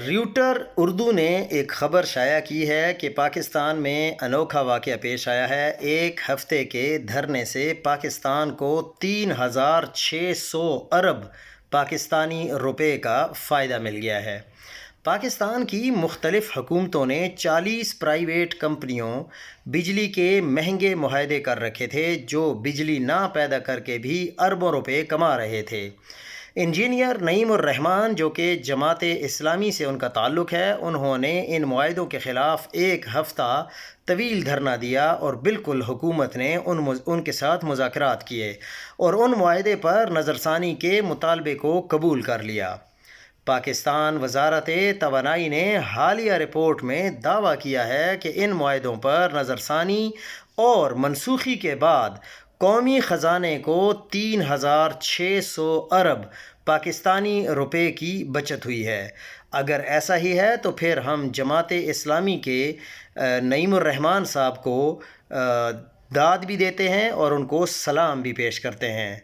Reuter Urdu نے ایک خبر شائع کی ہے کہ پاکستان میں انوکھا واقعہ پیش آیا ہے۔ ایک ہفتے کے دھرنے سے پاکستان کو 3600 ارب پاکستانی روپے کا فائدہ مل گیا ہے۔ پاکستان کی مختلف حکومتوں نے 40 پرائیویٹ کمپنیوں بجلی کے مہنگے معاہدے کر رکھے تھے جو بجلی نہ پیدا کر کے بھی اربوں روپے کما رہے تھے۔ انجینئر نعیم الرحمن، جو کہ جماعت اسلامی سے ان کا تعلق ہے، انہوں نے ان معاہدوں کے خلاف ایک ہفتہ طویل دھرنا دیا اور بالکل حکومت نے ان کے ساتھ مذاکرات کیے اور ان معاہدے پر نظر ثانی کے مطالبے کو قبول کر لیا۔ پاکستان وزارت توانائی نے حالیہ رپورٹ میں دعویٰ کیا ہے کہ ان معاہدوں پر نظر ثانی اور منسوخی کے بعد قومی خزانے کو 3600 ارب پاکستانی روپے کی بچت ہوئی ہے۔ اگر ایسا ہی ہے تو پھر ہم جماعت اسلامی کے نعیم الرحمن صاحب کو داد بھی دیتے ہیں اور ان کو سلام بھی پیش کرتے ہیں۔